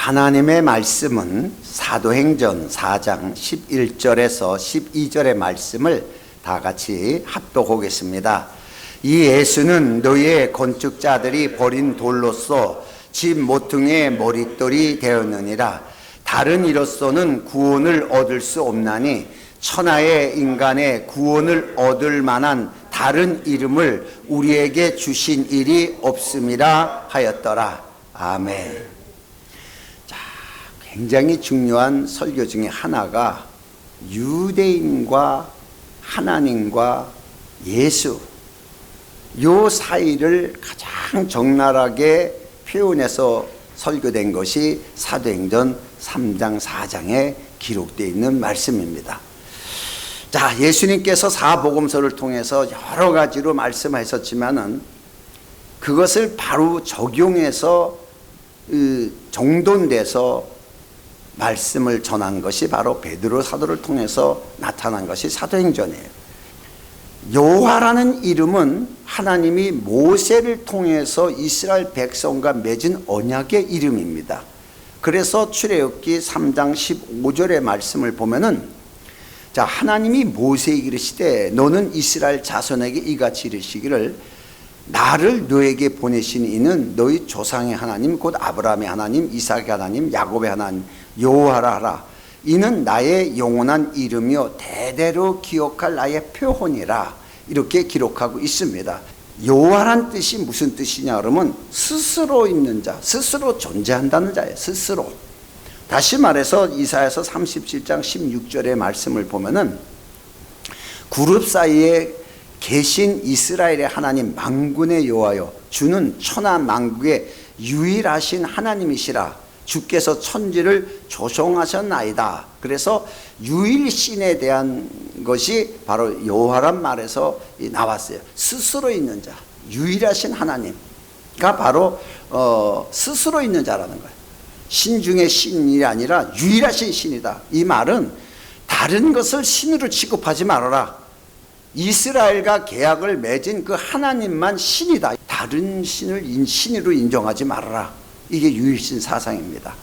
하나님의 말씀은 사도행전 4장 11절에서 12절의 말씀을 다 같이 합독하겠습니다. 이 예수는 너희의 건축자들이 버린 돌로서 집 모퉁이의 머릿돌이 되었느니라. 다른 이로서는 구원을 얻을 수 없나니 천하의 인간의 구원을 얻을 만한 다른 이름을 우리에게 주신 일이 없음이라 하였더라. 아멘. 자, 굉장히 중요한 설교 중에 하나가 유대인과 하나님과 예수, 요 사이를 가장 적나라하게 표현해서 설교된 것이 사도행전 3장 4장에 기록되어 있는 말씀입니다. 자, 예수님께서 사복음서를 통해서 여러 가지로 말씀하셨지만은 그것을 바로 적용해서 정돈돼서 말씀을 전한 것이 바로 베드로 사도를 통해서 나타난 것이 사도행전이에요. 여호와라는 이름은 하나님이 모세를 통해서 이스라엘 백성과 맺은 언약의 이름입니다. 그래서 출애굽기 3장 15절의 말씀을 보면은 자, 하나님이 모세에게 이르시되 너는 이스라엘 자손에게 이같이 이르시기를 나를 너에게 보내신 이는 너희 조상의 하나님 곧 아브라함의 하나님 이삭의 하나님 야곱의 하나님 여호와라 하라. 이는 나의 영원한 이름이요 대대로 기억할 나의 표혼이라. 이렇게 기록하고 있습니다. 여호와란 뜻이 무슨 뜻이냐 그러면 스스로 있는 자, 스스로 존재한다는 자예요. 스스로. 다시 말해서 이사야서 37장 16절의 말씀을 보면은 그룹 사이에 계신 이스라엘의 하나님 만군의 여호와여 주는 천하 만국의 유일하신 하나님이시라. 주께서 천지를 조성하셨나이다. 그래서 유일신에 대한 것이 바로 여호와란 말에서 나왔어요. 스스로 있는 자, 유일하신 하나님가 바로 스스로 있는 자라는 거예요. 신 중에 신이 아니라 유일하신 신이다. 이 말은 다른 것을 신으로 취급하지 말아라. 이스라엘과 계약을 맺은 그 하나님만 신이다. 다른 신을 신으로 인정하지 말아라. 이게 유일신 사상입니다.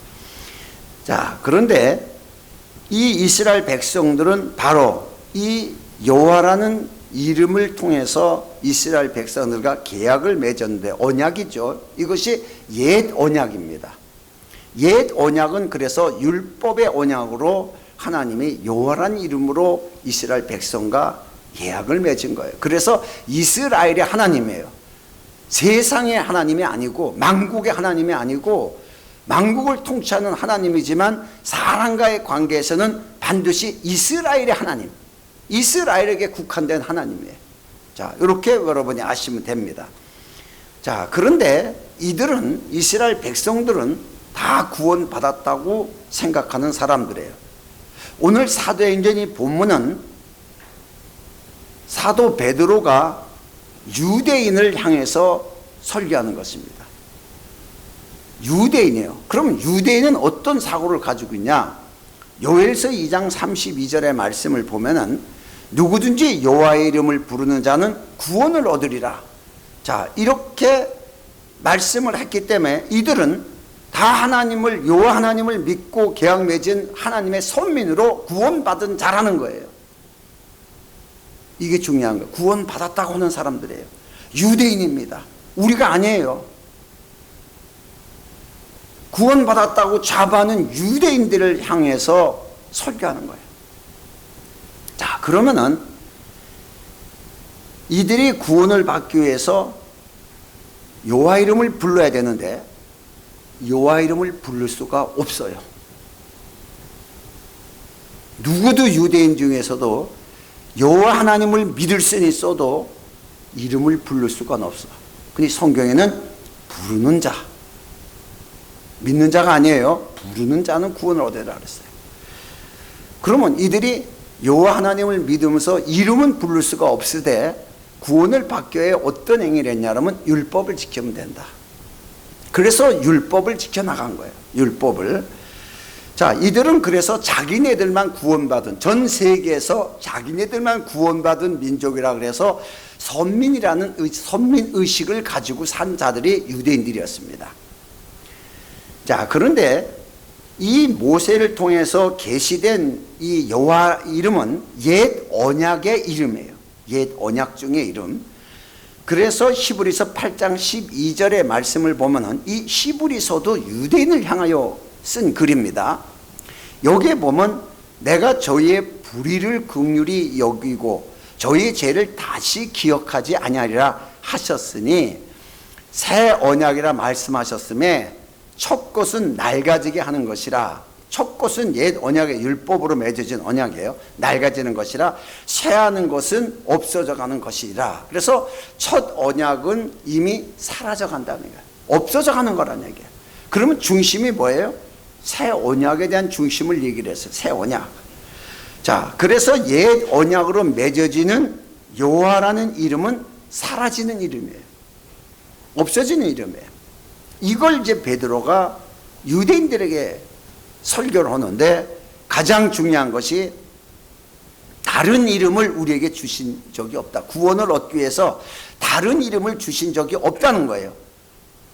자, 그런데 이 이스라엘 백성들은 바로 이 여호와라는 이름을 통해서 이스라엘 백성들과 계약을 맺었는데 언약이죠. 이것이 옛 언약입니다. 옛 언약은 그래서 율법의 언약으로 하나님이 여호와라는 이름으로 이스라엘 백성과 계약을 맺은 거예요. 그래서 이스라엘의 하나님이에요. 세상의 하나님이 아니고 만국의 하나님이 아니고 만국을 통치하는 하나님이지만 사람과의 관계에서는 반드시 이스라엘의 하나님, 이스라엘에게 국한된 하나님이에요. 자, 이렇게 여러분이 아시면 됩니다. 자, 그런데 이들은 이스라엘 백성들은 다 구원받았다고 생각하는 사람들이에요. 오늘 사도행전이 본문은 사도 베드로가 유대인을 향해서 설교하는 것입니다. 유대인이에요. 그럼 유대인은 어떤 사고를 가지고 있냐? 요엘서 2장 32절의 말씀을 보면은 누구든지 여호와의 이름을 부르는 자는 구원을 얻으리라. 자, 이렇게 말씀을 했기 때문에 이들은 다 하나님을, 여호와 하나님을 믿고 계약 맺은 하나님의 선민으로 구원받은 자라는 거예요. 이게 중요한 거예요. 구원받았다고 하는 사람들이에요. 유대인입니다. 우리가 아니에요. 구원받았다고 자부하는 유대인들을 향해서 설교하는 거예요. 자, 그러면은 이들이 구원을 받기 위해서 여호와 이름을 불러야 되는데 여호와 이름을 부를 수가 없어요. 누구도 유대인 중에서도 여호와 하나님을 믿을 수는 있어도 이름을 부를 수가 없어. 근데 성경에는 부르는 자, 믿는 자가 아니에요. 부르는 자는 구원을 얻으리라 그랬어요. 그러면 이들이 여호와 하나님을 믿으면서 이름은 부를 수가 없으되 구원을 받기 위해 어떤 행위를 했냐면 율법을 지키면 된다. 그래서 율법을 지켜나간 거예요. 율법을. 자, 이들은 그래서 자기네들만 구원받은, 전 세계에서 자기네들만 구원받은 민족이라 그래서 선민이라는 선민의식을 가지고 산 자들이 유대인들이었습니다. 자, 그런데 이 모세를 통해서 계시된 이 여호와 이름은 옛 언약의 이름이에요. 옛 언약 중의 이름. 그래서 히브리서 8장 12절의 말씀을 보면은 이 히브리서도 유대인을 향하여 쓴 글입니다. 여기에 보면 내가 저희의 불의를 긍휼히 여기고 저희의 죄를 다시 기억하지 아니하리라 하셨으니 새 언약이라 말씀하셨음에 첫 것은 낡아지게 하는 것이라. 첫 것은 옛 언약의 율법으로 맺어진 언약이에요. 낡아지는 것이라 새하는 것은 없어져 가는 것이라. 그래서 첫 언약은 이미 사라져 간다는 거예요. 없어져 가는 거라는 얘기예요. 그러면 중심이 뭐예요? 새 언약에 대한 중심을 얘기를 했어요. 새 언약. 자, 그래서 옛 언약으로 맺어지는 여호와라는 이름은 사라지는 이름이에요. 없어지는 이름이에요. 이걸 이제 베드로가 유대인들에게 설교를 하는데 가장 중요한 것이 다른 이름을 우리에게 주신 적이 없다. 구원을 얻기 위해서 다른 이름을 주신 적이 없다는 거예요.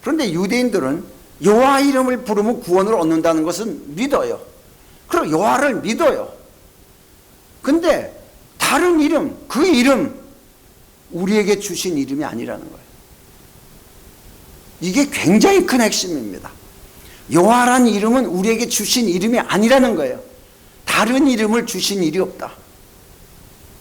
그런데 유대인들은 여호와 이름을 부르면 구원을 얻는다는 것은 믿어요. 그리고 여호와를 믿어요. 근데 다른 이름, 그 이름 우리에게 주신 이름이 아니라는 거예요. 이게 굉장히 큰 핵심입니다. 여호와라는 이름은 우리에게 주신 이름이 아니라는 거예요. 다른 이름을 주신 일이 없다.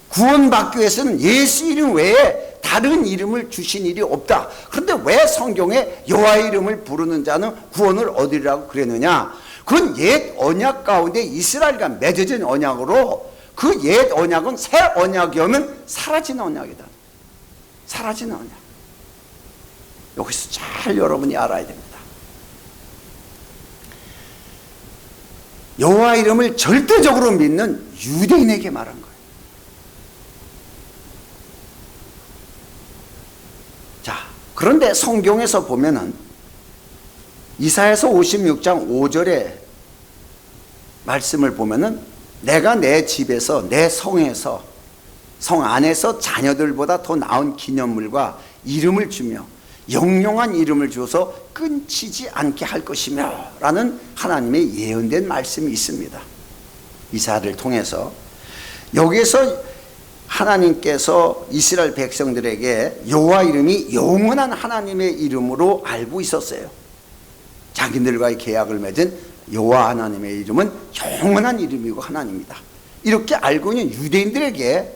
구원받기 위해서는 예수 이름 외에 다른 이름을 주신 일이 없다. 그런데 왜 성경에 여호와의 이름을 부르는 자는 구원을 얻으리라고 그랬느냐? 그건 옛 언약 가운데 이스라엘과 맺어진 언약으로 그 옛 언약은 새 언약이 오면 사라지는 언약이다. 사라지는 언약. 여기서 잘 여러분이 알아야 됩니다. 여호와 이름을 절대적으로 믿는 유대인에게 말한 거예요. 자, 그런데 성경에서 보면은 이사야서 56장 5절의 말씀을 보면은 내가 내 집에서 내 성에서 성 안에서 자녀들보다 더 나은 기념물과 이름을 주며 영영한 이름을 주어서 끊치지 않게 할 것이며 라는 하나님의 예언된 말씀이 있습니다. 이사야를 통해서 여기에서 하나님께서 이스라엘 백성들에게 여호와 이름이 영원한 하나님의 이름으로 알고 있었어요. 자기들과의 계약을 맺은 여호와 하나님의 이름은 영원한 이름이고 하나님이다. 이렇게 알고 있는 유대인들에게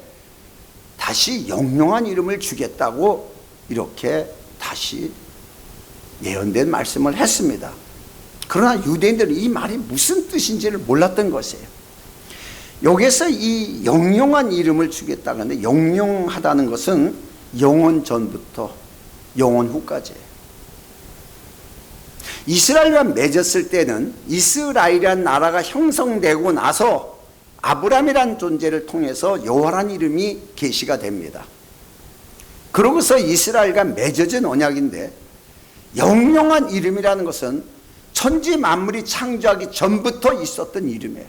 다시 영영한 이름을 주겠다고 이렇게 다시 예언된 말씀을 했습니다. 그러나 유대인들은 이 말이 무슨 뜻인지를 몰랐던 것이에요. 여기서 이 영영한 이름을 주겠다고 하는데 영영하다는 것은 영원 전부터 영원 후까지예요. 이스라엘과 맺었을 때는 이스라엘이라는 나라가 형성되고 나서 아브라함이라는 존재를 통해서 여호와라는 이름이 계시가 됩니다. 그러고서 이스라엘과 맺어진 언약인데 영영한 이름이라는 것은 천지 만물이 창조하기 전부터 있었던 이름이에요.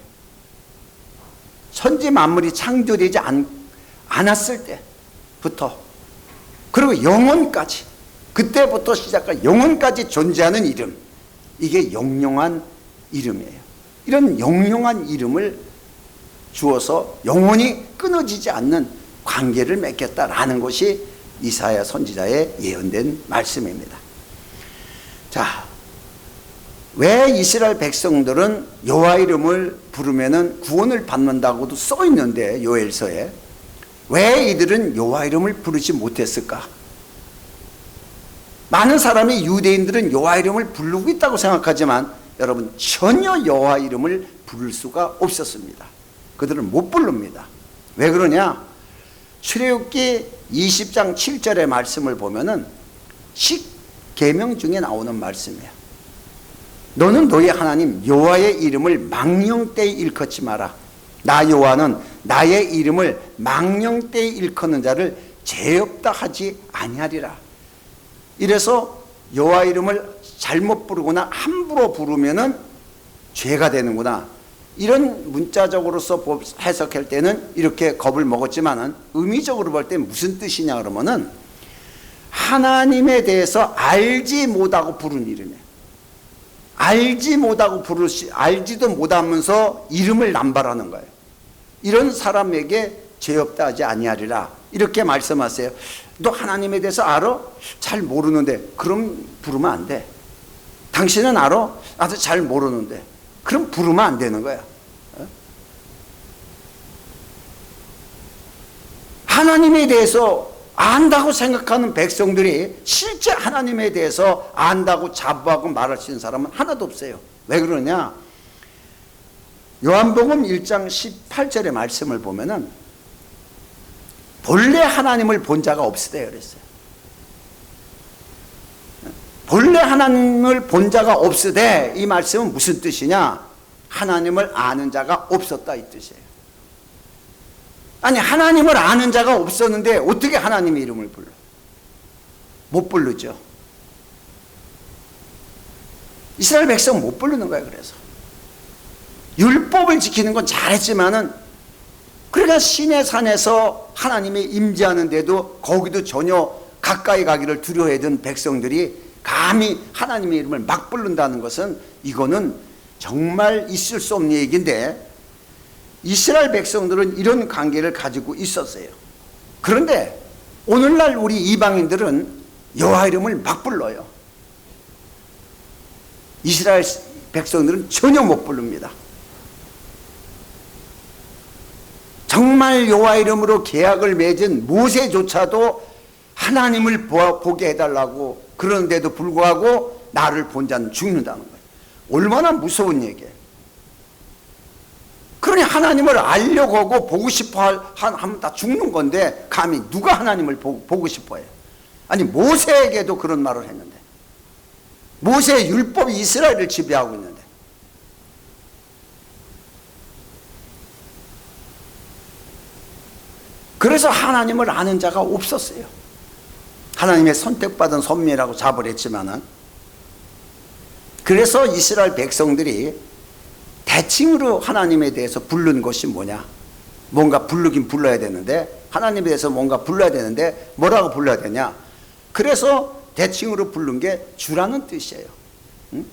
천지 만물이 창조되지 않았을 때부터 그리고 영원까지 그때부터 시작한 영원까지 존재하는 이름, 이게 영영한 이름이에요. 이런 영영한 이름을 주어서 영원히 끊어지지 않는 관계를 맺겠다라는 것이 이사야 선지자의 예언된 말씀입니다. 자, 왜 이스라엘 백성들은 여호와 이름을 부르면은 구원을 받는다고도 써 있는데 요엘서에 왜 이들은 여호와 이름을 부르지 못했을까? 많은 사람이 유대인들은 여호와 이름을 부르고 있다고 생각하지만 여러분 전혀 여호와 이름을 부를 수가 없었습니다. 그들은 못 부릅니다. 왜 그러냐? 출애굽기 20장 7절의 말씀을 보면은 10계명 중에 나오는 말씀이야. 너는 너희 하나님 여호와의 이름을 망령되이 일컫지 마라. 나 여호와는 나의 이름을 망령되이 일컫는 자를 죄 없다 하지 아니하리라. 이래서 여호와 이름을 잘못 부르거나 함부로 부르면은 죄가 되는구나. 이런 문자적으로서 해석할 때는 이렇게 겁을 먹었지만은 의미적으로 볼 때 무슨 뜻이냐 그러면은 하나님에 대해서 알지 못하고 부른 이름이에요. 알지도 못하면서 이름을 남발하는 거예요. 이런 사람에게 죄 없다 하지 아니하리라 이렇게 말씀하세요. 너 하나님에 대해서 알아? 잘 모르는데. 그럼 부르면 안 돼. 당신은 알아? 나도 잘 모르는데. 그럼 부르면 안 되는 거야. 하나님에 대해서 안다고 생각하는 백성들이 실제 하나님에 대해서 안다고 자부하고 말할 수 있는 사람은 하나도 없어요. 왜 그러냐? 요한복음 1장 18절의 말씀을 보면은 본래 하나님을 본 자가 없으되 그랬어요. 본래 하나님을 본 자가 없으되, 이 말씀은 무슨 뜻이냐? 하나님을 아는 자가 없었다 이 뜻이에요. 아니, 하나님을 아는 자가 없었는데 어떻게 하나님의 이름을 불러? 못 부르죠. 이스라엘 백성 못 부르는 거예요. 그래서 율법을 지키는 건 잘했지만은, 그러니까 시내산에서 하나님이 임재하는데도 거기도 전혀 가까이 가기를 두려워하던 백성들이 감히 하나님의 이름을 막 부른다는 것은, 이거는 정말 있을 수 없는 얘기인데, 이스라엘 백성들은 이런 관계를 가지고 있었어요. 그런데 오늘날 우리 이방인들은 여호와 이름을 막 불러요. 이스라엘 백성들은 전혀 못 부릅니다. 정말 여호와 이름으로 계약을 맺은 모세조차도 하나님을 보게 해달라고 그러는데도 불구하고 나를 본 자는 죽는다는 거예요. 얼마나 무서운 얘기예요. 그러니 하나님을 알려고 하고 보고 싶어 하면 다 죽는 건데, 감히 누가 하나님을 보고 싶어 해요? 아니, 모세에게도 그런 말을 했는데, 모세의 율법이 이스라엘을 지배하고 있는데. 그래서 하나님을 아는 자가 없었어요. 하나님의 선택받은 선민이라고 잡을 했지만은, 그래서 이스라엘 백성들이 대칭으로 하나님에 대해서 부른 것이 뭐냐? 뭔가 부르긴 불러야 되는데, 하나님에 대해서 뭔가 불러야 되는데 뭐라고 불러야 되냐? 그래서 대칭으로 부른 게 주라는 뜻이에요.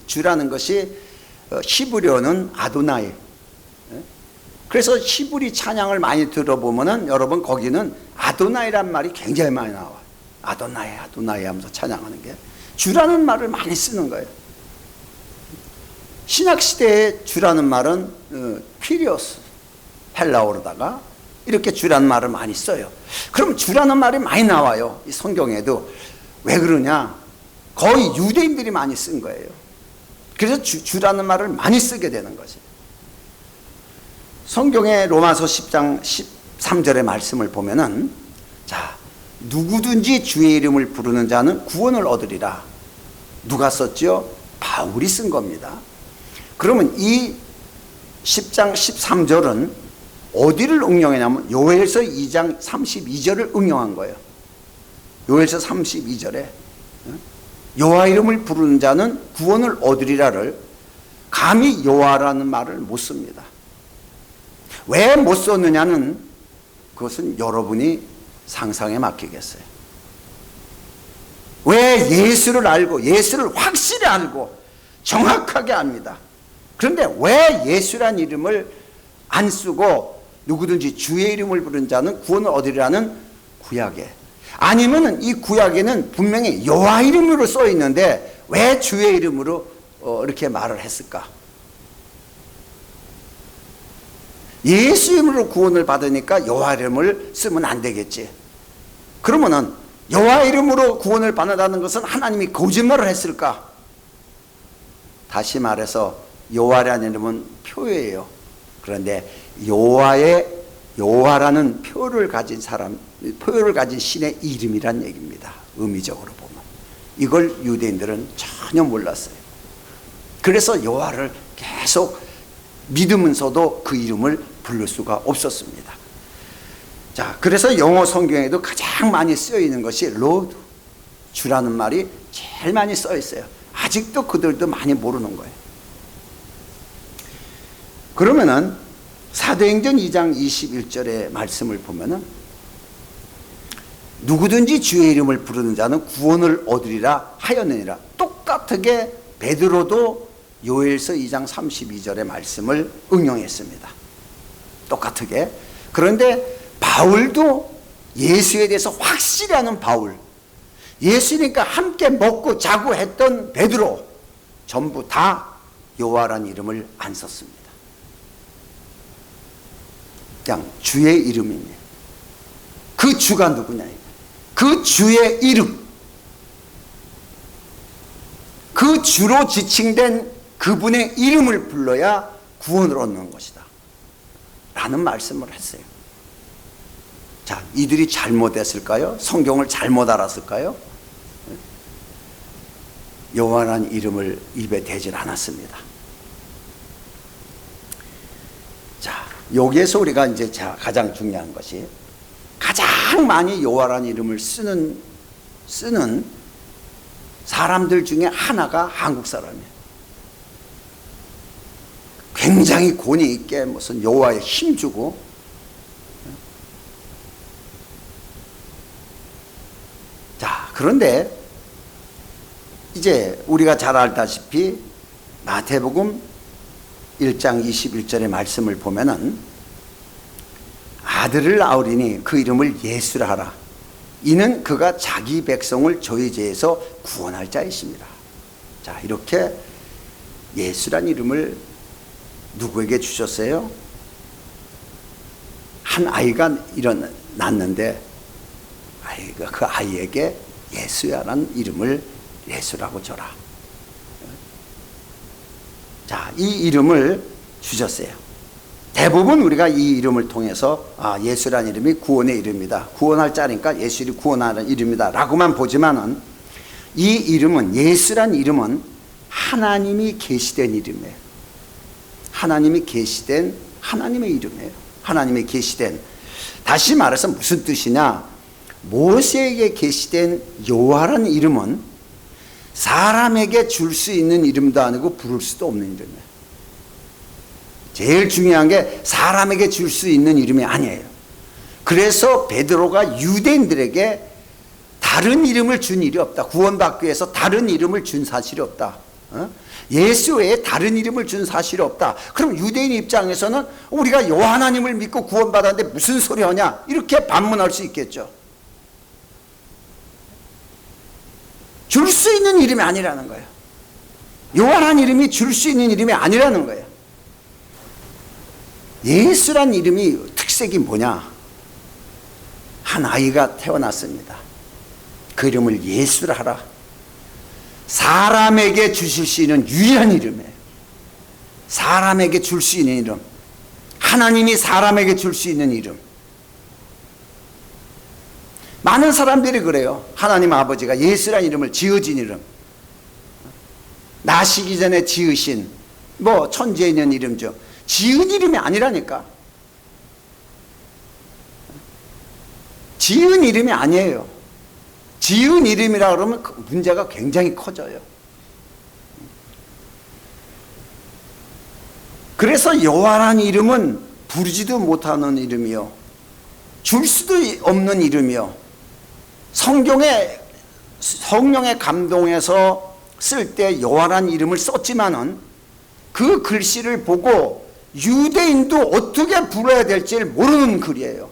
주라는 것이 히브리어는 아도나이. 그래서 히브리 찬양을 많이 들어보면은 여러분, 거기는 아도나이란 말이 굉장히 많이 나와요. 아도나이, 아도나이 하면서 찬양하는 게, 주라는 말을 많이 쓰는 거예요. 신약시대에 주라는 말은 퀴리오스, 헬라어로다가 이렇게 주라는 말을 많이 써요. 그럼 주라는 말이 많이 나와요, 이 성경에도. 왜 그러냐? 거의 유대인들이 많이 쓴 거예요. 그래서 주라는 말을 많이 쓰게 되는 거지. 성경의 로마서 10장 13절의 말씀을 보면은, 자, 누구든지 주의 이름을 부르는 자는 구원을 얻으리라. 누가 썼죠? 바울이 쓴 겁니다. 그러면 이 10장 13절은 어디를 응용했냐면 요엘서 2장 32절을 응용한 거예요. 요엘서 32절에 여호와 이름을 부르는 자는 구원을 얻으리라를 감히 여호와라는 말을 못 씁니다. 왜 못 썼느냐는, 그것은 여러분이 상상에 맡기겠어요. 왜 예수를 알고, 예수를 확실히 알고 정확하게 압니다. 그런데 왜 예수란 이름을 안 쓰고 누구든지 주의 이름을 부르는 자는 구원을 얻으리라는 구약에, 아니면은 이 구약에는 분명히 여호와 이름으로 써 있는데 왜 주의 이름으로 이렇게 말을 했을까? 예수 이름으로 구원을 받으니까 여호와 이름을 쓰면 안 되겠지. 그러면은 여호와 이름으로 구원을 받는다는 것은 하나님이 거짓말을 했을까? 다시 말해서 여호와라는 이름은 표예요. 그런데 여호와라는 표를 가진 신의 이름이란 얘기입니다. 의미적으로 보면. 이걸 유대인들은 전혀 몰랐어요. 그래서 여호와를 계속 믿으면서도 그 이름을 부를 수가 없었습니다. 자, 그래서 영어 성경에도 가장 많이 쓰여 있는 것이 Lord, 주라는 말이 제일 많이 써 있어요. 아직도 그들도 많이 모르는 거예요. 그러면은 사도행전 2장 21절의 말씀을 보면은, 누구든지 주의 이름을 부르는 자는 구원을 얻으리라 하였느니라. 똑같게 베드로도 요엘서 2장 32절의 말씀을 응용했습니다. 똑같게. 그런데 바울도 예수에 대해서 확실히 아는 바울, 예수님과 함께 먹고 자고 했던 베드로, 전부 다 여호와라는 이름을 안 썼습니다. 그냥 주의 이름입니다. 그 주가 누구냐? 그 주의 이름, 그 주로 지칭된 그분의 이름을 불러야 구원을 얻는 것이다 라는 말씀을 했어요. 자, 이들이 잘못했을까요? 성경을 잘못 알았을까요? 여호와라는 이름을 입에 대질 않았습니다. 자, 여기에서 우리가 이제 가장 중요한 것이, 가장 많이 여호와라는 이름을 쓰는 사람들 중에 하나가 한국 사람이에요. 굉장히 권위 있게 무슨 여호와에 힘주고, 자, 그런데 이제 우리가 잘 알다시피 마태복음 1장 21절의 말씀을 보면은, 아들을 낳으리니 그 이름을 예수라 하라. 이는 그가 자기 백성을 저희 죄에서 구원할 자이십니다. 자, 이렇게 예수란 이름을 누구에게 주셨어요? 한 아이가 낳았는데 그 아이에게 예수야라는 이름을 예수라고 줘라. 자, 이 이름을 주셨어요. 대부분 우리가 이 이름을 통해서 예수라는 이름이 구원의 이름이다, 구원할 자니까 예수를 구원하는 이름이다 라고만 보지만은, 이 이름은, 예수란 이름은 하나님이 계시된 이름이에요. 하나님이 계시된 하나님의 이름이에요. 하나님이 계시된, 다시 말해서 무슨 뜻이냐, 모세에게 계시된 여호와라는 이름은 사람에게 줄 수 있는 이름도 아니고 부를 수도 없는 이름이에요. 제일 중요한 게 사람에게 줄 수 있는 이름이 아니에요. 그래서 베드로가 유대인들에게 다른 이름을 준 일이 없다, 구원받기 위해서 다른 이름을 준 사실이 없다, 예수 외에 다른 이름을 준 사실이 없다. 그럼 유대인 입장에서는 우리가 여호와 하나님을 믿고 구원받았는데 무슨 소리 하냐, 이렇게 반문할 수 있겠죠. 줄 수 있는 이름이 아니라는 거예요. 여호와라는 이름이 줄 수 있는 이름이 아니라는 거예요. 예수란 이름이 특색이 뭐냐? 한 아이가 태어났습니다. 그 이름을 예수라 하라. 사람에게 주실 수 있는 유일한 이름이에요. 사람에게 줄 수 있는 이름, 하나님이 사람에게 줄 수 있는 이름. 많은 사람들이 그래요. 하나님 아버지가 예수란 이름을 지어진 이름, 나시기 전에 지으신 뭐 천지에 있는 이름죠, 지은 이름이 아니라니까. 지은 이름이 아니에요. 지은 이름이라 그러면 문제가 굉장히 커져요. 그래서 여호와라는 이름은 부르지도 못하는 이름이요, 줄 수도 없는 이름이요, 성경에 성령의 감동에서 쓸 때 여호와라는 이름을 썼지만은 그 글씨를 보고 유대인도 어떻게 불러야 될지 모르는 글이에요.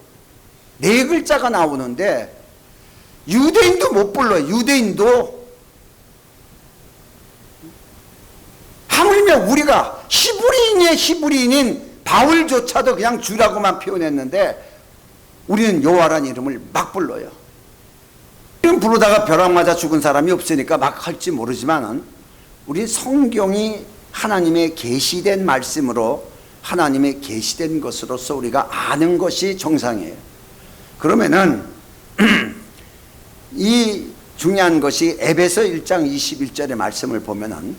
4글자가 나오는데 유대인도 못 불러요. 유대인도. 하물며 우리가 히브리인의 히브리인인 바울조차도 그냥 주라고만 표현했는데 우리는 여호와라는 이름을 막 불러요. 이름 부르다가 벼락 맞아 죽은 사람이 없으니까 막 할지 모르지만은, 우리 성경이 하나님의 계시된 말씀으로, 하나님의 계시된 것으로서 우리가 아는 것이 정상이에요. 그러면은 이 중요한 것이 에베소 1장 21절의 말씀을 보면은,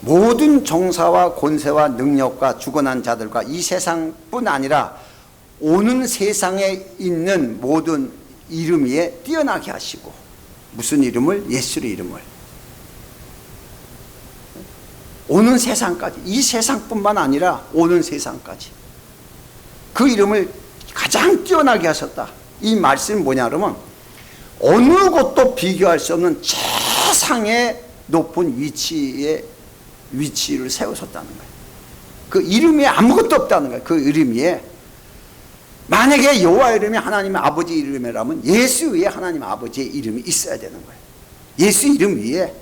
모든 정사와 권세와 능력과 주권한 자들과 이 세상뿐 아니라 오는 세상에 있는 모든 이름 위에 뛰어나게 하시고, 무슨 이름을? 예수의 이름을. 오는 세상까지, 이 세상뿐만 아니라 오는 세상까지 그 이름을 가장 뛰어나게 하셨다. 이 말씀이 뭐냐 그러면, 어느 것도 비교할 수 없는 최상의 높은 위치에 위치를 세우셨다는 거예요. 그 이름이 아무것도 없다는 거예요. 그 이름 위에. 만약에 여호와 이름이 하나님의 아버지 이름이라면 예수 위에 하나님 아버지의 이름이 있어야 되는 거예요. 예수 이름 위에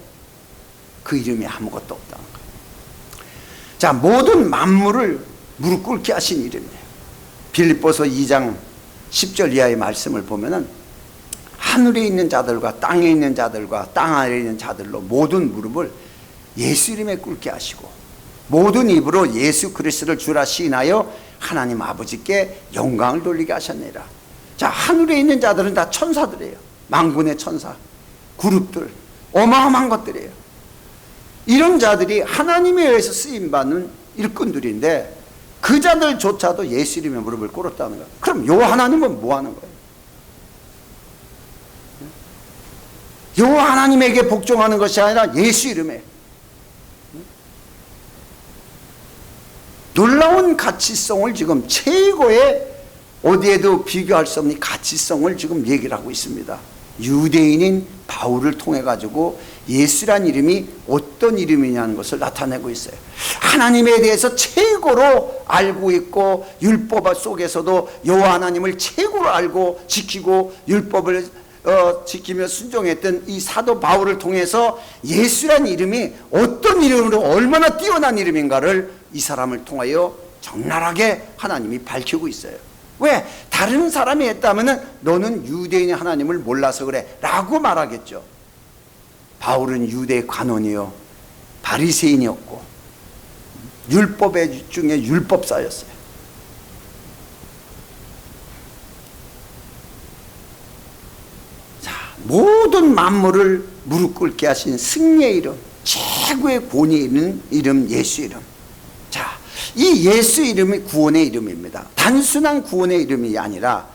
그 이름이 아무것도 없다는 거예요. 자, 모든 만물을 무릎 꿇게 하신 이름이에요. 빌립보서 2장 10절 이하의 말씀을 보면은 하늘에 있는 자들과 땅에 있는 자들과 땅 아래에 있는 자들로 모든 무릎을 예수 이름에 꿇게 하시고 모든 입으로 예수 그리스도를 주라 시인하여 하나님 아버지께 영광을 돌리게 하셨느니라. 자, 하늘에 있는 자들은 다 천사들이에요. 만군의 천사, 그룹들, 어마어마한 것들이에요. 이런 자들이 하나님에 의해서 쓰임받는 일꾼들인데 그 자들조차도 예수 이름에 무릎을 꿇었다는 거예요. 그럼 요 하나님은 뭐 하는 거예요? 요 하나님에게 복종하는 것이 아니라 예수 이름에 놀라운 가치성을 지금 최고의 어디에도 비교할 수 없는 가치성을 지금 얘기를 하고 있습니다. 유대인인 바울을 통해 가지고 예수란 이름이 어떤 이름이냐는 것을 나타내고 있어요. 하나님에 대해서 최고로 알고 있고 율법 속에서도 여호와 하나님을 최고로 알고 지키고 율법을 지키며 순종했던 이 사도 바울을 통해서 예수란 이름이 어떤 이름으로 얼마나 뛰어난 이름인가를 이 사람을 통하여 적나라하게 하나님이 밝히고 있어요. 왜? 다른 사람이 했다면 너는 유대인의 하나님을 몰라서 그래 라고 말하겠죠. 바울은 유대 관원이요 바리새인이었고 율법의 중에 율법사였어요. 자, 모든 만물을 무릎 꿇게 하신 승리의 이름, 최고의 권위 있는 이름 예수 이름. 자, 이 예수 이름이 구원의 이름입니다. 단순한 구원의 이름이 아니라,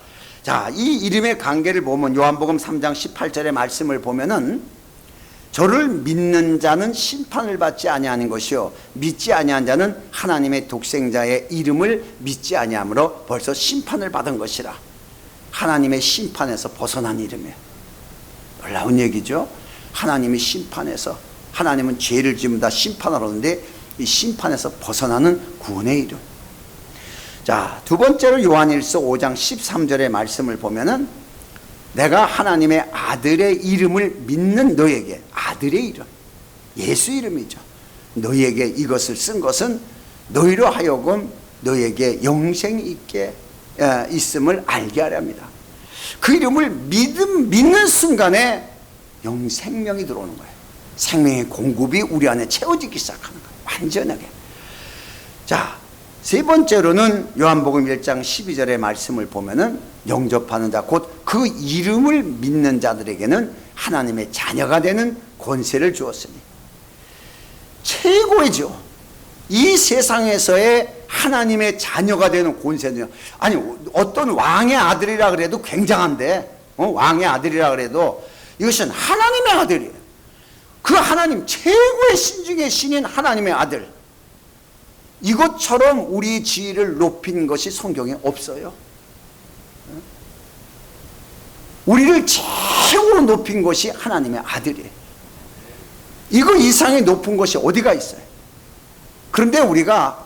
자, 이 이름의 관계를 보면 요한복음 3장 18절의 말씀을 보면은 저를 믿는 자는 심판을 받지 아니하는 것이요 믿지 아니한 자는 하나님의 독생자의 이름을 믿지 아니하므로 벌써 심판을 받은 것이라. 하나님의 심판에서 벗어난 이름이에요. 놀라운 얘기죠. 하나님이 심판에서, 하나님은 죄를 지으면 다 심판하러 오는데 이 심판에서 벗어나는 구원의 이름. 자, 두 번째로 요한일서 5장 13절의 말씀을 보면은 내가 하나님의 아들의 이름을 믿는 너에게, 아들의 이름, 예수 이름이죠. 너에게 이것을 쓴 것은 너희로 하여금 너에게 영생이 있게 있음을 알게 하려 합니다. 그 이름을 믿는 순간에 영생명이 들어오는 거예요. 생명의 공급이 우리 안에 채워지기 시작하는 거예요. 완전하게. 자, 세 번째로는 요한복음 1장 12절의 말씀을 보면은 영접하는 자, 곧 그 이름을 믿는 자들에게는 하나님의 자녀가 되는 권세를 주었으니, 최고이죠. 이 세상에서의 하나님의 자녀가 되는 권세는, 아니 어떤 왕의 아들이라 그래도 굉장한데, 왕의 아들이라 그래도 이것은 하나님의 아들이에요. 그 하나님, 최고의 신 중의 신인 하나님의 아들, 이것처럼 우리 지위를 높인 것이 성경에 없어요. 우리를 최고로 높인 것이 하나님의 아들이에요. 이거 이상의 높은 것이 어디가 있어요? 그런데 우리가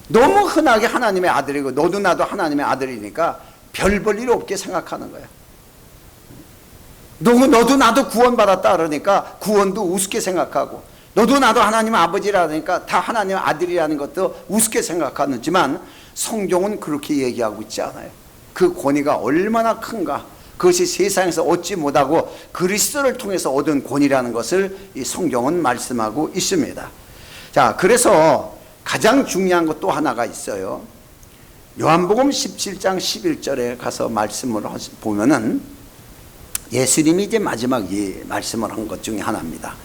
너무 흔하게 하나님의 아들이고 너도 나도 하나님의 아들이니까 별 볼 일 없게 생각하는 거예요. 너도 나도 구원받았다 그러니까 구원도 우습게 생각하고, 너도 나도 하나님의 아버지라니까 다 하나님의 아들이라는 것도 우습게 생각하지만 성경은 그렇게 얘기하고 있지 않아요. 그 권위가 얼마나 큰가, 그것이 세상에서 얻지 못하고 그리스도를 통해서 얻은 권위라는 것을 이 성경은 말씀하고 있습니다. 자, 그래서 가장 중요한 것 또 하나가 있어요. 요한복음 17장 11절에 가서 말씀을 보면은 예수님이 이제 마지막 이 말씀을 한 것 중에 하나입니다.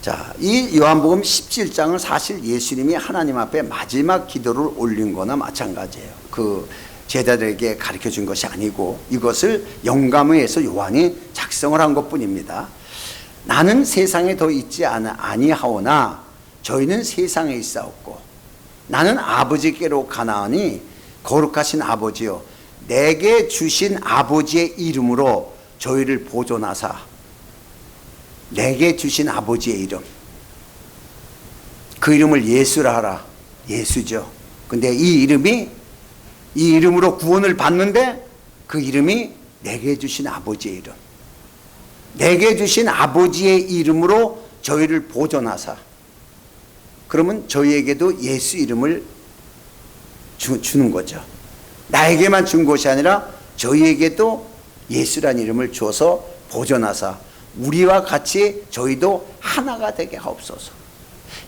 자, 이 요한복음 17장은 사실 예수님이 하나님 앞에 마지막 기도를 올린 거나 마찬가지예요. 그 제자들에게 가르쳐 준 것이 아니고 이것을 영감에 의해서 요한이 작성을 한 것뿐입니다. 나는 세상에 더 있지 아니하오나 저희는 세상에 있사옵고 나는 아버지께로 가나오니 거룩하신 아버지요 내게 주신 아버지의 이름으로 저희를 보존하사, 내게 주신 아버지의 이름, 그 이름을 예수라 하라. 예수죠. 근데 이 이름으로 구원을 받는데 그 이름이 내게 주신 아버지의 이름, 내게 주신 아버지의 이름으로 저희를 보존하사, 그러면 저희에게도 예수 이름을 주는 거죠. 나에게만 준 것이 아니라 저희에게도 예수란 이름을 주어서 보존하사 우리와 같이 저희도 하나가 되게 하옵소서.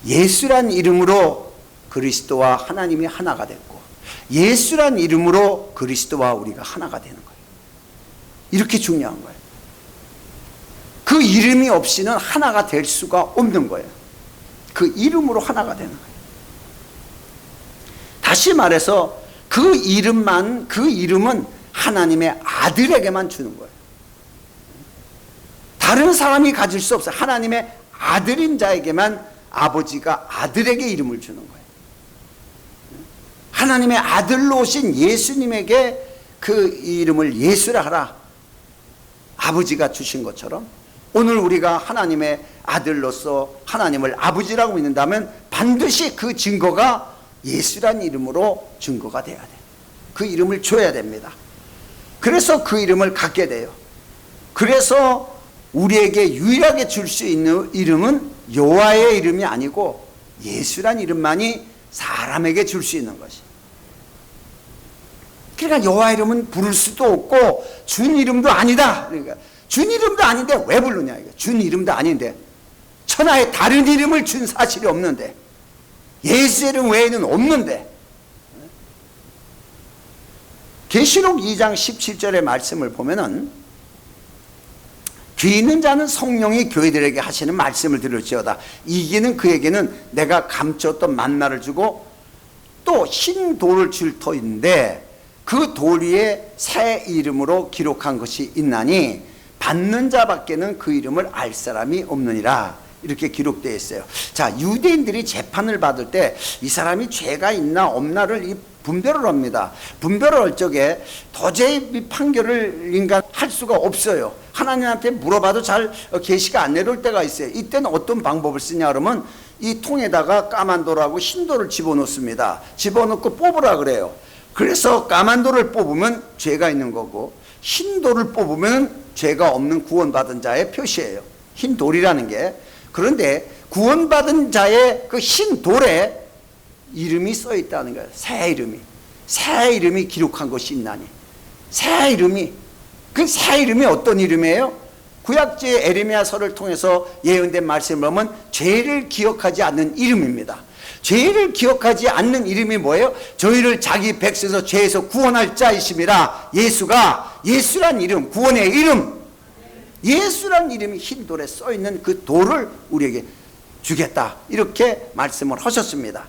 예수란 이름으로 그리스도와 하나님이 하나가 됐고, 예수란 이름으로 그리스도와 우리가 하나가 되는 거예요. 이렇게 중요한 거예요. 그 이름이 없이는 하나가 될 수가 없는 거예요. 그 이름으로 하나가 되는 거예요. 다시 말해서 그 이름은 하나님의 아들에게만 주는 거예요. 다른 사람이 가질 수 없어요. 하나님의 아들인 자에게만 아버지가 아들에게 이름을 주는 거예요. 하나님의 아들로 오신 예수님에게 그 이름을 예수라 하라, 아버지가 주신 것처럼 오늘 우리가 하나님의 아들로서 하나님을 아버지라고 믿는다면 반드시 그 증거가 예수란 이름으로 증거가 돼야 돼요. 그 이름을 줘야 됩니다. 그래서 그 이름을 갖게 돼요. 그래서 우리에게 유일하게 줄 수 있는 이름은 여호와의 이름이 아니고 예수란 이름만이 사람에게 줄 수 있는 것이. 그러니까 여호와 이름은 부를 수도 없고 준 이름도 아니다. 그러니까 준 이름도 아닌데 왜 부르냐 이거. 준 이름도 아닌데, 천하에 다른 이름을 준 사실이 없는데, 예수 이름 외에는 없는데. 계시록 2장 17절의 말씀을 보면은 귀 있는 자는 성령이 교회들에게 하시는 말씀을 들을지어다. 이기는 그에게는 내가 감췄던 만나를 주고 또 흰 돌을 줄 터인데 그 돌 위에 새 이름으로 기록한 것이 있나니 받는 자밖에는 그 이름을 알 사람이 없느니라. 이렇게 기록되어 있어요. 자, 유대인들이 재판을 받을 때 이 사람이 죄가 있나 없나를 분별을 합니다. 분별을 할 적에 도저히 이 판결을 인간 할 수가 없어요. 하나님한테 물어봐도 잘 계시가 안 내려올 때가 있어요. 이때는 어떤 방법을 쓰냐 그러면 이 통에다가 까만 돌하고 흰 돌을 집어넣습니다. 집어넣고 뽑으라 그래요. 그래서 까만 돌을 뽑으면 죄가 있는 거고 흰 돌을 뽑으면 죄가 없는 구원받은 자의 표시예요. 흰 돌이라는 게. 그런데 구원받은 자의 그 흰 돌에 이름이 써 있다는 거예요. 새 이름이 기록한 것이 있나니. 새 이름이, 그 새 이름이 어떤 이름이에요? 구약지의 에레미야서를 통해서 예언된 말씀을 보면 죄를 기억하지 않는 이름입니다. 죄를 기억하지 않는 이름이 뭐예요? 저희를 자기 백성에서 죄에서 구원할 자이심이라. 예수가, 예수란 이름, 구원의 이름, 예수란 이름이 흰 돌에 써 있는 그 돌을 우리에게 주겠다, 이렇게 말씀을 하셨습니다.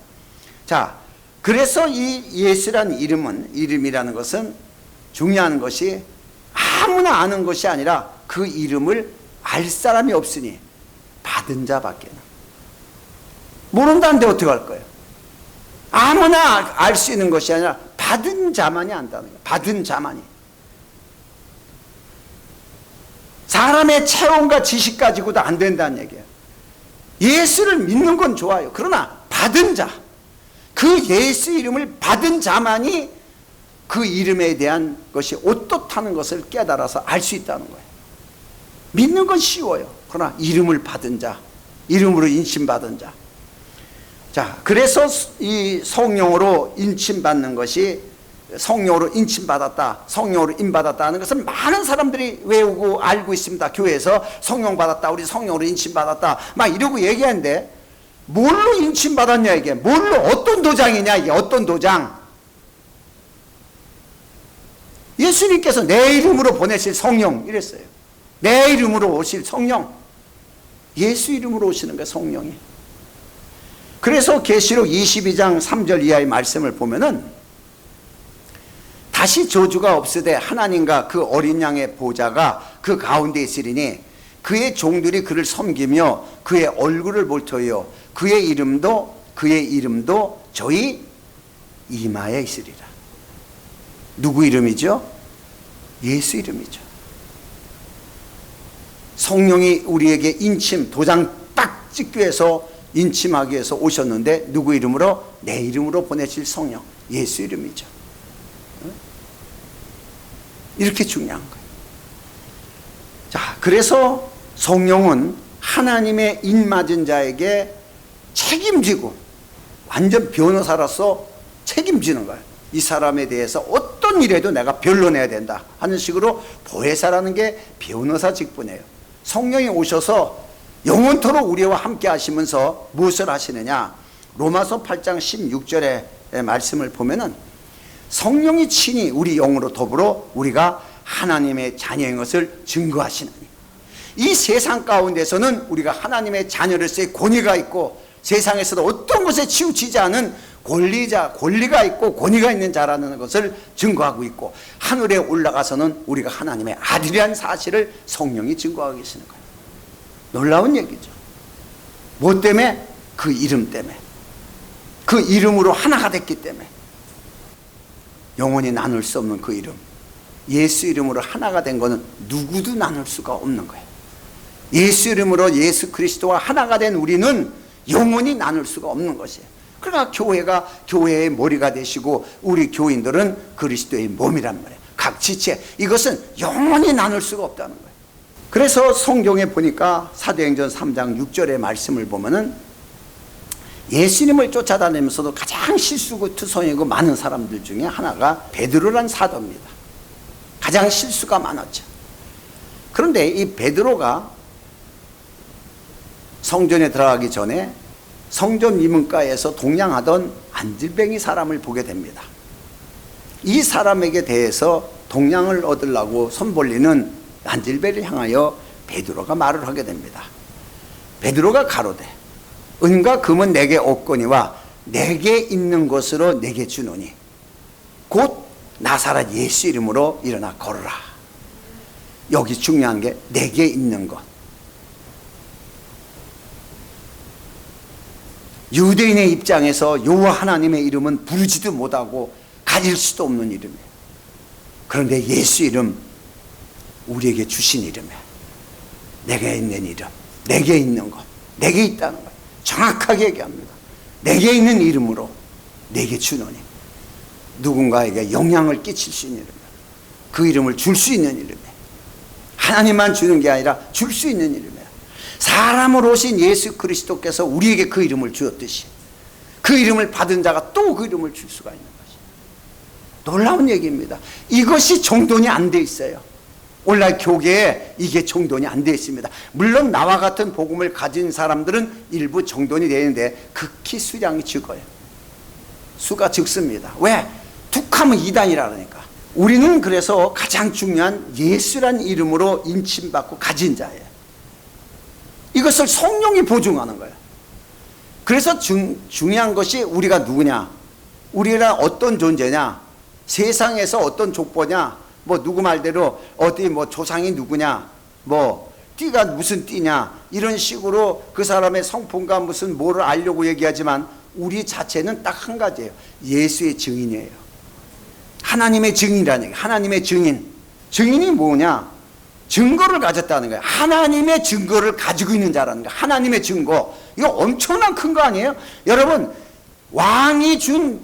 자, 그래서 이 예수란 이름이라는 것은 중요한 것이 아무나 아는 것이 아니라 그 이름을 알 사람이 없으니 받은 자밖에는. 모른다는데 어떻게 할 거예요? 아무나 알 수 있는 것이 아니라 받은 자만이 안다는 거예요. 받은 자만이. 사람의 체험과 지식 가지고도 안 된다는 얘기예요. 예수를 믿는 건 좋아요. 그러나 받은 자, 그 예수 이름을 받은 자만이 그 이름에 대한 것이 어떻다는 것을 깨달아서 알 수 있다는 거예요. 믿는 건 쉬워요. 그러나 이름을 받은 자, 이름으로 인침받은 자. 자, 그래서 이 성령으로 인침받는 것이, 성령으로 인침받았다, 성령으로 인받았다 하는 것은 많은 사람들이 외우고 알고 있습니다. 교회에서 성령 받았다, 우리 성령으로 인침받았다 막 이러고 얘기하는데, 뭘로 인침받았냐 이게, 뭘로, 어떤 도장이냐 이게, 어떤 도장. 예수님께서 내 이름으로 보내실 성령 이랬어요. 내 이름으로 오실 성령, 예수 이름으로 오시는 거예요, 성령이. 그래서 계시록 22장 3절 이하의 말씀을 보면은 다시 저주가 없으되 하나님과 그 어린 양의 보좌가 그 가운데 있으리니 그의 종들이 그를 섬기며 그의 얼굴을 볼 터이요 그의 이름도 저희 이마에 있으리라. 누구 이름이죠? 예수 이름이죠. 성령이 우리에게 인침, 도장 딱 찍기 위해서 인침하기 위해서 오셨는데 누구 이름으로? 내 이름으로 보내실 성령, 예수 이름이죠. 이렇게 중요한 거예요. 자, 그래서 성령은 하나님의 인맞은 자에게 책임지고 완전 변호사로서 책임지는 거예요. 이 사람에 대해서 어떤 일에도 내가 변론해야 된다 하는 식으로 보혜사라는 게 변호사 직분이에요. 성령이 오셔서 영원토록 우리와 함께 하시면서 무엇을 하시느냐? 로마서 8장 16절의 말씀을 보면은 성령이 친히 우리 영으로 더불어 우리가 하나님의 자녀인 것을 증거하시느니, 이 세상 가운데서는 우리가 하나님의 자녀로서의 권위가 있고 세상에서도 어떤 것에 치우치지 않은 권리가 있고 권위가 있는 자라는 것을 증거하고 있고, 하늘에 올라가서는 우리가 하나님의 아들이라는 사실을 성령이 증거하고 계시는 거예요. 놀라운 얘기죠. 뭐 때문에? 그 이름 때문에. 그 이름으로 하나가 됐기 때문에. 영원히 나눌 수 없는 그 이름, 예수 이름으로 하나가 된 것은 누구도 나눌 수가 없는 거예요. 예수 이름으로 예수 그리스도와 하나가 된 우리는 영원히 나눌 수가 없는 것이에요. 그러니까 교회가 교회의 머리가 되시고 우리 교인들은 그리스도의 몸이란 말이에요. 각 지체, 이것은 영원히 나눌 수가 없다는 거예요. 그래서 성경에 보니까 사도행전 3장 6절의 말씀을 보면은 예수님을 쫓아다니면서도 가장 실수고 투성이고 많은 사람들 중에 하나가 베드로란 사도입니다. 가장 실수가 많았죠. 그런데 이 베드로가 성전에 들어가기 전에 성전 이문가에서 동냥하던 안질뱅이 사람을 보게 됩니다. 이 사람에게 대해서 동냥을 얻으려고 손 벌리는 안질뱅이를 향하여 베드로가 말을 하게 됩니다. 베드로가 가로되 은과 금은 내게 없거니와 내게 있는 것으로 내게 주노니 곧 나사렛 예수 이름으로 일어나 걸어라. 여기 중요한 게 내게 있는 것. 유대인의 입장에서 여호와 하나님의 이름은 부르지도 못하고 가질 수도 없는 이름이에요. 그런데 예수 이름, 우리에게 주신 이름이에요. 내게 있는 이름, 내게 있는 것, 내게 있다는 거예요. 정확하게 얘기합니다. 내게 있는 이름으로 내게 주노니, 누군가에게 영향을 끼칠 수 있는 이름이에요. 그 이름을 줄 수 있는 이름이에요. 하나님만 주는 게 아니라 줄 수 있는 이름이에요. 사람으로 오신 예수 그리스도께서 우리에게 그 이름을 주었듯이 그 이름을 받은 자가 또 그 이름을 줄 수가 있는 것이에요. 놀라운 얘기입니다. 이것이 정돈이 안 돼 있어요. 오늘날 교계에 이게 정돈이 안 돼 있습니다. 물론 나와 같은 복음을 가진 사람들은 일부 정돈이 되는데 극히 수량이 적어요. 수가 적습니다. 왜? 툭하면 이단이라니까. 우리는 그래서 가장 중요한 예수란 이름으로 인침받고 가진 자예요. 이것을 성령이 보증하는 거예요. 그래서 중요한 것이 우리가 누구냐, 우리가 어떤 존재냐, 세상에서 어떤 족보냐, 뭐 누구 말대로 어디 뭐 조상이 누구냐, 뭐 띠가 무슨 띠냐, 이런 식으로 그 사람의 성품과 무슨 뭐를 알려고 얘기하지만 우리 자체는 딱 한 가지예요. 예수의 증인이에요. 하나님의 증인이라는 얘기예요. 하나님의 증인. 증인이 뭐냐? 증거를 가졌다는 거예요. 하나님의 증거를 가지고 있는 자라는 거예요. 하나님의 증거. 이거 엄청난 큰 거 아니에요? 여러분, 왕이 준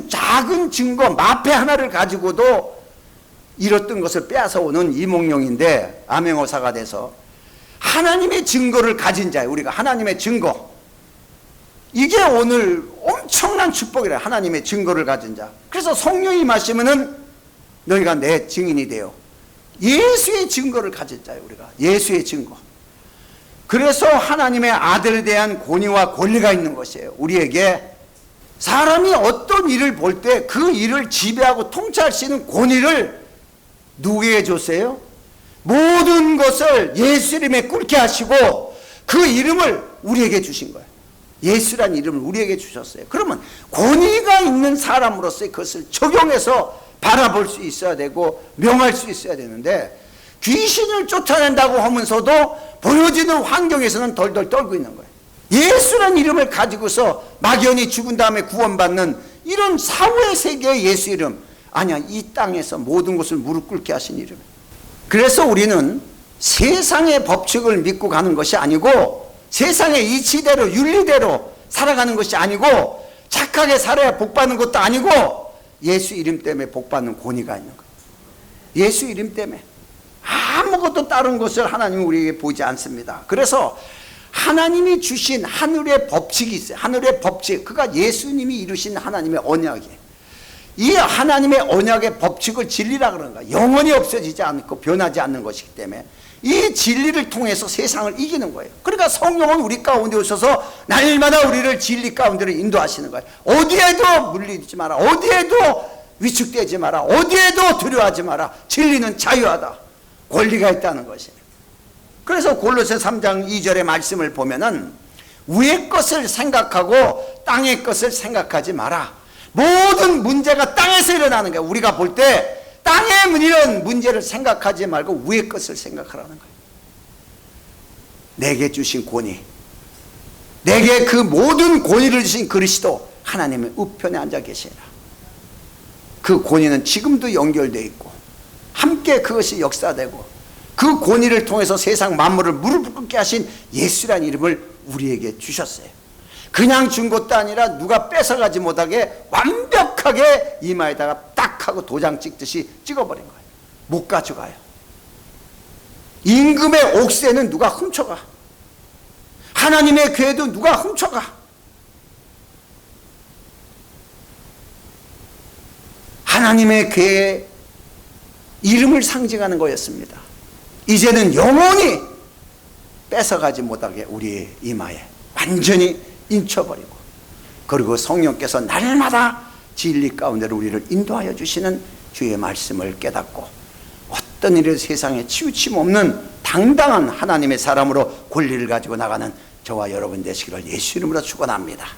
작은 증거, 마패 하나를 가지고도 잃었던 것을 빼앗아오는 이몽룡인데 암행어사가 돼서 하나님의 증거를 가진 자예요. 우리가 하나님의 증거. 이게 오늘 엄청난 축복이래요. 하나님의 증거를 가진 자. 그래서 성령이 임하시면은 너희가 내 증인이 되어. 예수의 증거를 가진 자예요. 우리가 예수의 증거. 그래서 하나님의 아들에 대한 권위와 권리가 있는 것이에요. 우리에게 사람이 어떤 일을 볼 때 그 일을 지배하고 통치할 수 있는 권위를 누구에게 줬어요? 모든 것을 예수 이름에 꿇게 하시고 그 이름을 우리에게 주신 거예요. 예수란 이름을 우리에게 주셨어요. 그러면 권위가 있는 사람으로서 그것을 적용해서 바라볼 수 있어야 되고 명할 수 있어야 되는데, 귀신을 쫓아낸다고 하면서도 보여지는 환경에서는 덜덜 떨고 있는 거예요. 예수란 이름을 가지고서 막연히 죽은 다음에 구원받는 이런 사후의 세계의 예수 이름, 아니야, 이 땅에서 모든 것을 무릎 꿇게 하신 이름. 그래서 우리는 세상의 법칙을 믿고 가는 것이 아니고 세상의 이치대로 윤리대로 살아가는 것이 아니고 착하게 살아야 복받는 것도 아니고 예수 이름 때문에 복받는 권위가 있는 거예요. 예수 이름 때문에 아무것도 다른 것을 하나님은 우리에게 보지 않습니다. 그래서 하나님이 주신 하늘의 법칙이 있어요. 하늘의 법칙, 그가 예수님이 이루신 하나님의 언약이에요. 이 하나님의 언약의 법칙을 진리라 그러는 거야. 영원히 없어지지 않고 변하지 않는 것이기 때문에 이 진리를 통해서 세상을 이기는 거예요. 그러니까 성령은 우리 가운데 오셔서 날마다 우리를 진리 가운데로 인도하시는 거예요. 어디에도 물리지 마라, 어디에도 위축되지 마라, 어디에도 두려워하지 마라. 진리는 자유하다, 권리가 있다는 것이에요. 그래서 골로새 3장 2절의 말씀을 보면은 위의 것을 생각하고 땅의 것을 생각하지 마라. 모든 문제가 땅에서 일어나는 거예요. 우리가 볼 때 땅에 이런 문제를 생각하지 말고 위의 것을 생각하라는 거예요. 내게 주신 권위, 내게 그 모든 권위를 주신 그리스도 하나님의 우편에 앉아 계시라. 그 권위는 지금도 연결되어 있고 함께 그것이 역사되고 그 권위를 통해서 세상 만물을 무릎 꿇게 하신 예수라는 이름을 우리에게 주셨어요. 그냥 준 것도 아니라 누가 뺏어가지 못하게 완벽하게 이마에다가 딱 하고 도장 찍듯이 찍어버린 거예요. 못 가져가요. 임금의 옥새는 누가 훔쳐가. 하나님의 궤도 누가 훔쳐가. 하나님의 궤의 이름을 상징하는 거였습니다. 이제는 영원히 뺏어가지 못하게 우리의 이마에 완전히 인쳐버리고, 그리고 성령께서 날마다 진리 가운데로 우리를 인도하여 주시는 주의 말씀을 깨닫고 어떤 일에 세상에 치우침 없는 당당한 하나님의 사람으로 권리를 가지고 나가는 저와 여러분 되시기를 예수 이름으로 축원합니다.